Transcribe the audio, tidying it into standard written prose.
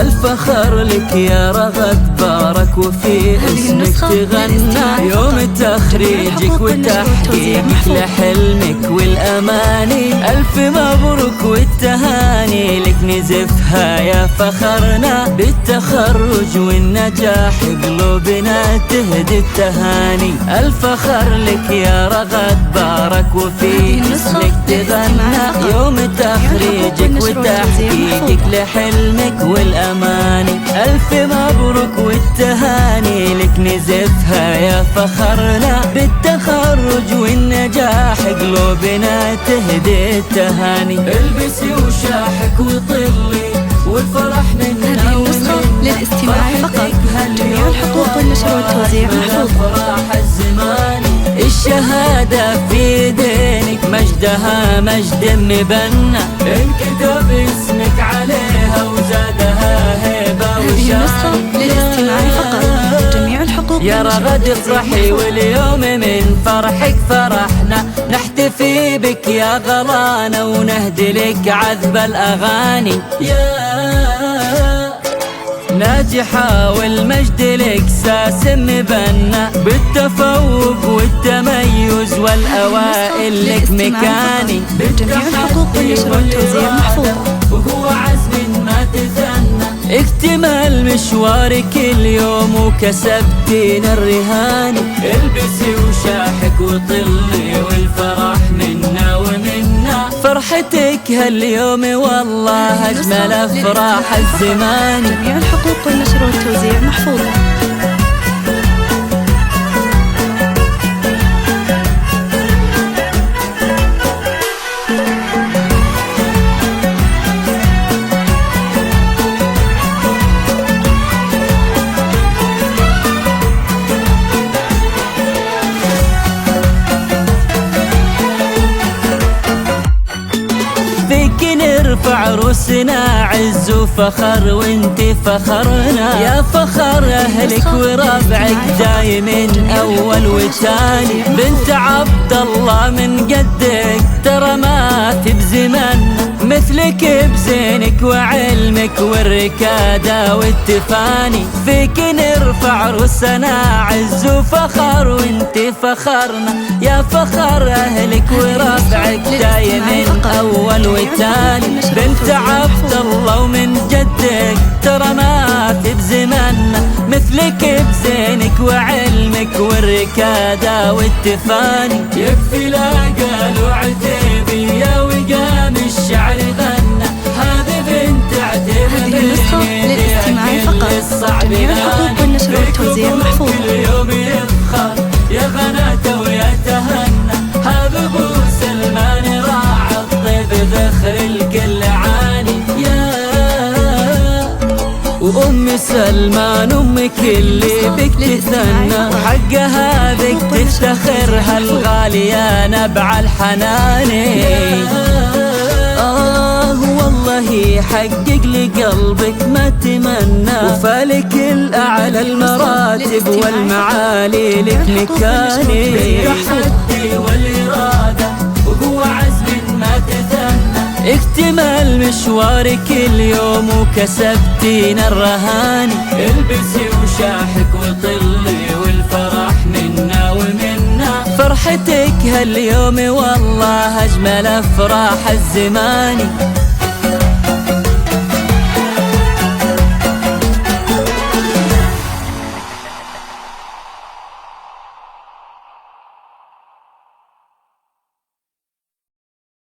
الفخر لك يا رغد بارك وفي اسمك تغنى يوم تخريجك وتحقيقك لحلمك والأماني. ألف مبروك والتهاني لك نزفها يا فخرنا، بالتخرج والنجاح قلوبنا تهدي التهاني. الفخر لك يا رغد بارك وفي اسمك تغنى يوم تخريجك وتحقيقك لحلمك والأماني. ألف مبروك والتهاني لك نزفها يا فخرنا، بالتخرج والنجاح قلوبنا تهدي التهاني. البسي وشاحك وطلي والفرح منا هذه النسخة للاستماع فقط، جميع الحقوق والنشر والتوزيع محفوظة. الشهادة في دينك مجدها مجد مبنى، انكتب اسمك عليها وزادها هيبة وشان. هذه النسخة للاستماع فقط، جميع الحقوق يا رغد افرحي واليوم من فرحك فرحنا، نحتفي بك يا غلانا ونهدي لك عذب الأغاني. يا ناجحة والمجد لك ساس مبنى، بالتفوق والتميز والأوائل لك مكاني. جميع الحقوق والنشر والتوزيع محفوظة، وهو عزم ما تثنى، اكتمال مشوارك اليوم وكسبتين الرهاني. البسي وشاحك وطلي والفرح منا ومنا، فرحتك هاليوم والله أجمل أفراح الزمان. جميع الحقوق والنشر والتوزيع محفوظة. نرفع روسنا عز وفخر وانت فخرنا، يا فخر اهلك وربعك دايم اول وتاني. بنت عبد الله من قدك ترى ما في بزمن، مثلك بزينك وعلمك والركادة والتفاني. فيك نرفع روسنا عز وفخر وانت فخرنا، يا فخر اهلك وربعك دايم اول وتاني. بنت عبد الله ومن جدك ترى ما في بزمن، مثلك بزينك وعلمك والركادة والتفاني. يكفي لا قالوا عتيبي يا وقام الشعر غنى، هذه بنت عتيبي. هذه النسخة للاستماع فقط، جميع الحقوق والنشر والتوزيع محفوظة. كل يوم يفخر يا غناته ويا تهنى، هذا ابو سلمان راعى الطيب ذخر الكل عاني. يا وأم سلمان أمك اللي بك تثنى، حقها بك تفتخر هالغالية نبع الحناني. والله يحقق لقلبك ما تمنى، وفالك الأعلى المراتب والمعالي لك مكاني. بالتحدي والإرادة وقوة عزم ما تثنى، اكتمال مشوارك اليوم وكسبتين الرهاني. البسي وشاحك وطلي والفرح منا ومنا، فرحتك هاليوم والله أجمل أفراح الزمان.